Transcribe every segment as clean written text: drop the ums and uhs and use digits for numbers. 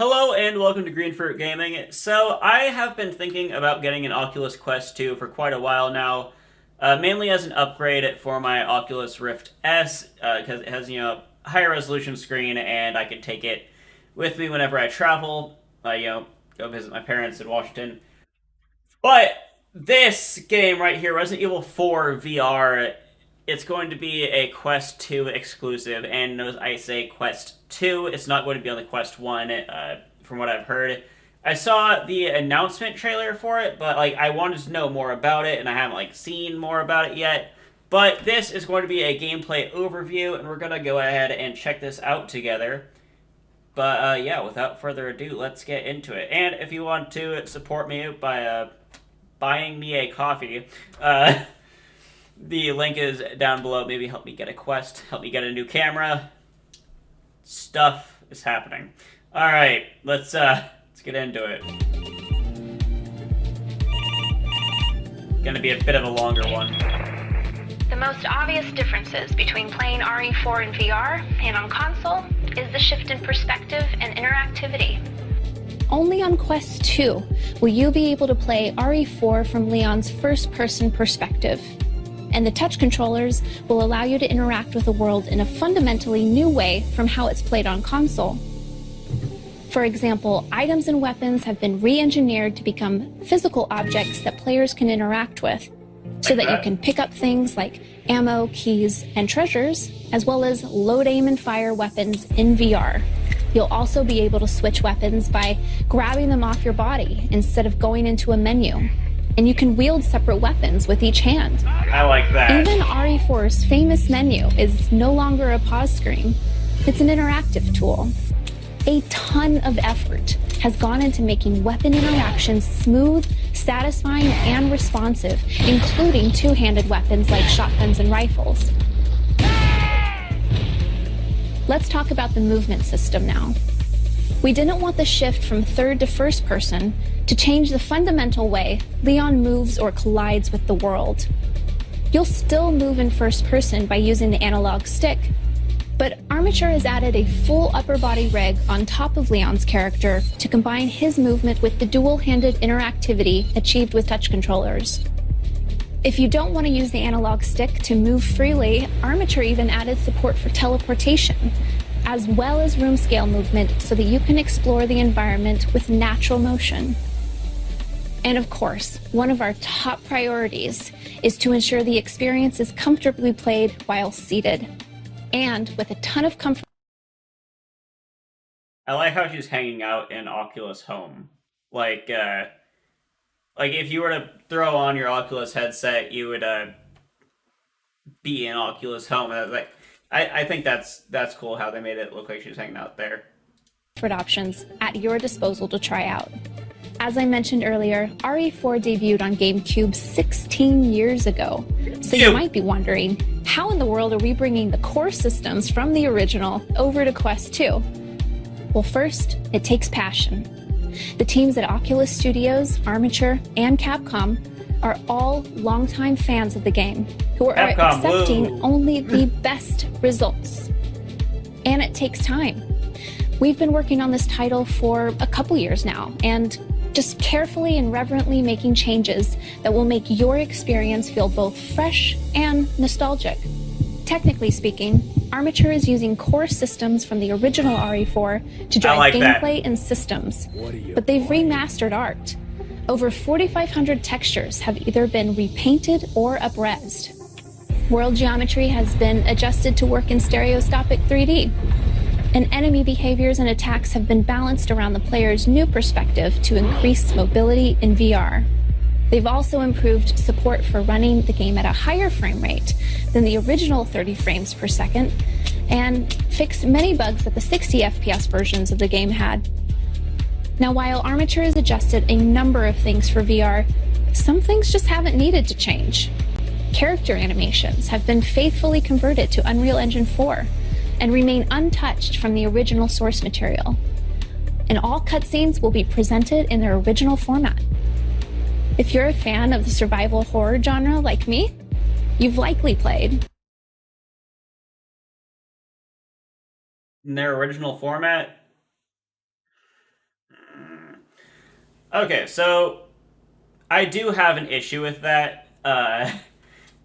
Hello and welcome to Green Fruit Gaming. So I have been thinking about getting an Oculus Quest 2 for quite a while now, mainly as an upgrade for my Oculus Rift S, because it has, higher resolution screen and I can take it with me whenever I travel, go visit my parents in Washington. But this game right here, Resident Evil 4 VR, it's going to be a Quest 2 exclusive, and as I say Quest 2, it's not going to be on the Quest 1, from what I've heard. I saw the announcement trailer for it, but I wanted to know more about it, and I haven't seen more about it yet. But this is going to be a gameplay overview, and we're gonna go ahead and check this out together. But yeah, without further ado, let's get into it. And if you want to support me by buying me a coffee, the link is down below. Maybe help me get a quest, help me get a new camera. Stuff is happening. All right, let's get into it. Gonna be a bit of a longer one. The most obvious differences between playing RE4 in VR and on console is the shift in perspective and interactivity. Only on Quest 2 will you be able to play RE4 from Leon's first-person perspective. And the touch controllers will allow you to interact with the world in a fundamentally new way from how it's played on console. For example, items and weapons have been re-engineered to become physical objects that players can interact with, so that you can pick up things like ammo, keys, and treasures, as well as load, aim, and fire weapons in VR. You'll also be able to switch weapons by grabbing them off your body instead of going into a menu. And you can wield separate weapons with each hand. I like that. Even RE4's famous menu is no longer a pause screen. It's an interactive tool. A ton of effort has gone into making weapon interactions smooth, satisfying, and responsive, including two-handed weapons like shotguns and rifles. Let's talk about the movement system now. We didn't want the shift from third to first person to change the fundamental way Leon moves or collides with the world. You'll still move in first person by using the analog stick, but Armature has added a full upper body rig on top of Leon's character to combine his movement with the dual-handed interactivity achieved with touch controllers. If you don't want to use the analog stick to move freely, Armature even added support for teleportation, as well as room scale movement so that you can explore the environment with natural motion. And of course, one of our top priorities is to ensure the experience is comfortably played while seated, and with a ton of comfort. I like how she's hanging out in Oculus Home. If you were to throw on your Oculus headset, you would be in Oculus Home. I think that's cool how they made it look like she was hanging out there. Options at your disposal to try out. As I mentioned earlier, RE4 debuted on GameCube 16 years ago. So you might be wondering, how in the world are we bringing the core systems from the original over to Quest 2? Well, first, it takes passion. The teams at Oculus Studios, Armature, and Capcom are all longtime fans of the game who are accepting only the best results. And it takes time. We've been working on this title for a couple years now, and just carefully and reverently making changes that will make your experience feel both fresh and nostalgic. Technically speaking, Armature is using core systems from the original RE4 to drive gameplay and systems, but they've remastered art. Over 4,500 textures have either been repainted or up-resed. World geometry has been adjusted to work in stereoscopic 3D. And enemy behaviors and attacks have been balanced around the player's new perspective to increase mobility in VR. They've also improved support for running the game at a higher frame rate than the original 30 frames per second, and fixed many bugs that the 60 FPS versions of the game had. Now, while Armature has adjusted a number of things for VR, some things just haven't needed to change. Character animations have been faithfully converted to Unreal Engine 4, and remain untouched from the original source material. And all cutscenes will be presented in their original format. If you're a fan of the survival horror genre like me, you've likely played In their original format? Okay, so I do have an issue with that.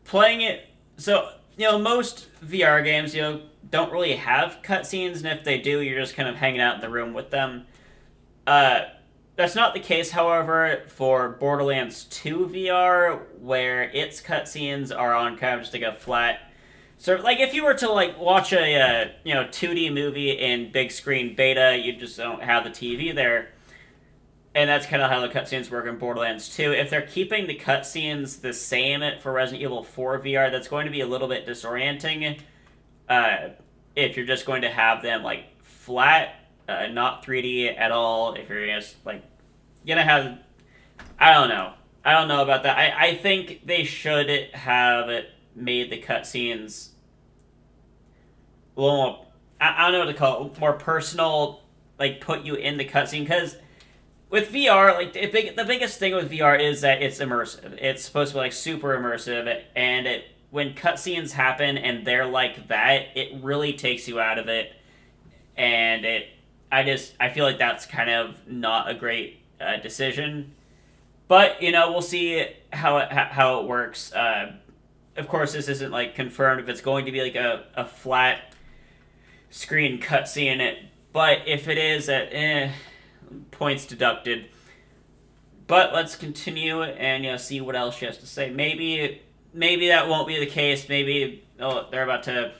Playing it, so most VR games, don't really have cutscenes, and if they do, you're just kind of hanging out in the room with them. Uh, that's not the case, however, for Borderlands 2 VR, where its cutscenes are on kind of just like a flat. So, like, if you were to like watch a 2D movie in big screen beta, you just don't have the TV there, and that's kind of how the cutscenes work in Borderlands 2. If they're keeping the cutscenes the same for Resident Evil 4 VR, that's going to be a little bit disorienting. Uh, if you're just going to have them like flat, not 3D at all. If you're just like gonna have, I don't know about that. I think they should have made the cutscenes a little more. I don't know what to call it, more personal. Like put you in the cutscene because with VR, like the biggest thing with VR is that it's immersive. It's supposed to be like super immersive, and when cutscenes happen and they're like that, it really takes you out of it, and I feel like that's kind of not a great decision. But we'll see how it works. Of course, this isn't like confirmed if it's going to be like a flat screen cutscene. But if it is, points deducted. But let's continue and see what else she has to say. Maybe that won't be the case. Maybe they're about to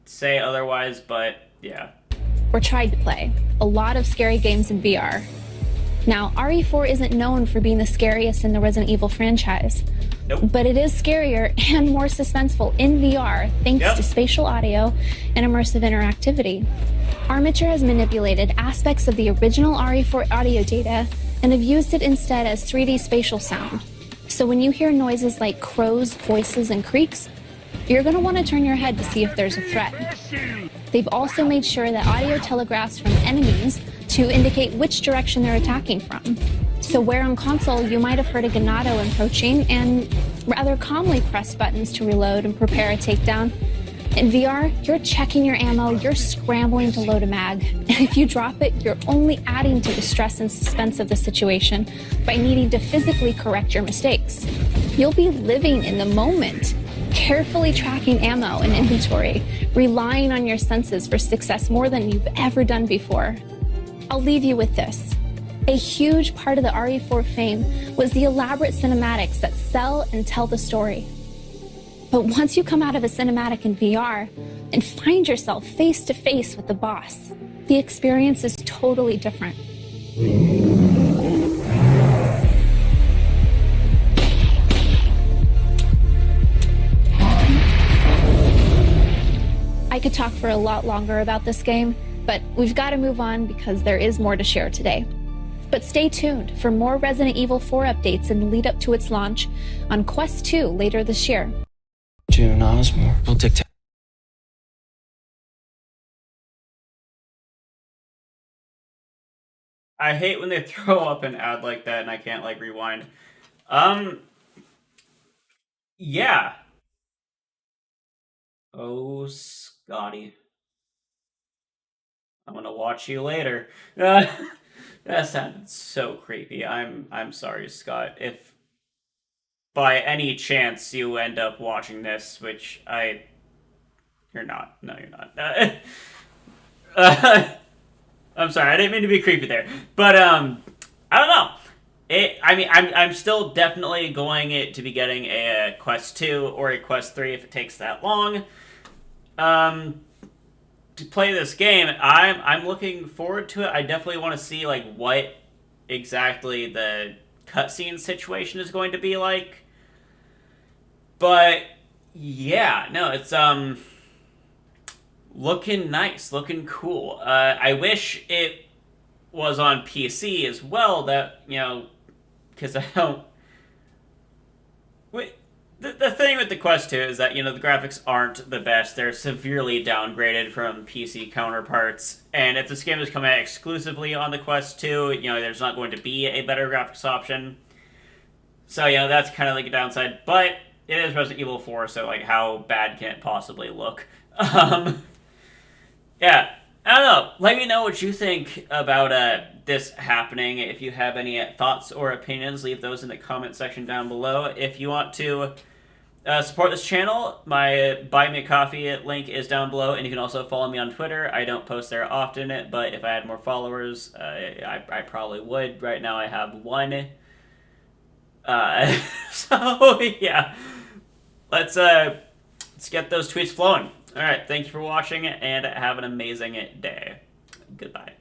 say otherwise. But yeah. Or tried to play a lot of scary games in VR. Now, RE4 isn't known for being the scariest in the Resident Evil franchise. Nope. But it is scarier and more suspenseful in VR thanks to spatial audio and immersive interactivity. Armature has manipulated aspects of the original RE4 audio data and have used it instead as 3D spatial sound. So when you hear noises like crows, voices, and creaks, you're going to want to turn your head to see if there's a threat. They've also made sure that audio telegraphs from enemies to indicate which direction they're attacking from. So where on console you might have heard a Ganado approaching and rather calmly press buttons to reload and prepare a takedown, in VR, you're checking your ammo, you're scrambling to load a mag. And if you drop it, you're only adding to the stress and suspense of the situation by needing to physically correct your mistakes. You'll be living in the moment, carefully tracking ammo and inventory, relying on your senses for success more than you've ever done before. I'll leave you with this. A huge part of the RE4 fame was the elaborate cinematics that sell and tell the story. But once you come out of a cinematic in VR and find yourself face to face with the boss, the experience is totally different. I could talk for a lot longer about this game, but we've got to move on because there is more to share today. But stay tuned for more Resident Evil 4 updates in the lead up to its launch on Quest 2 later this year. June Osmore will dictate. I hate when they throw up an ad like that and I can't like rewind. Yeah. Oh, Scotty. I'm gonna watch you later. That sounded so creepy. I'm sorry, Scott. If by any chance you end up watching this, which you're not. No, you're not. I'm sorry. I didn't mean to be creepy there, but I don't know. I'm still definitely going to be getting a Quest 2 or a Quest 3 if it takes that long. To play this game, I'm looking forward to it. I definitely want to see like what exactly the cutscene situation is going to be like. But yeah, no, it's looking nice, looking cool. I wish it was on PC as well. That because I don't. The thing with the Quest 2 is that the graphics aren't the best. They're severely downgraded from PC counterparts. And if this game is coming out exclusively on the Quest 2, there's not going to be a better graphics option. So that's kind of like a downside. But it is Resident Evil 4, so like how bad can it possibly look? Yeah. I don't know. Let me know what you think about this happening. If you have any thoughts or opinions, leave those in the comment section down below. If you want to support this channel, my Buy Me a Coffee link is down below, and you can also follow me on Twitter. I don't post there often, but if I had more followers, I probably would. Right now I have one. So, yeah. Let's get those tweets flowing. Alright, thank you for watching, and have an amazing day. Goodbye.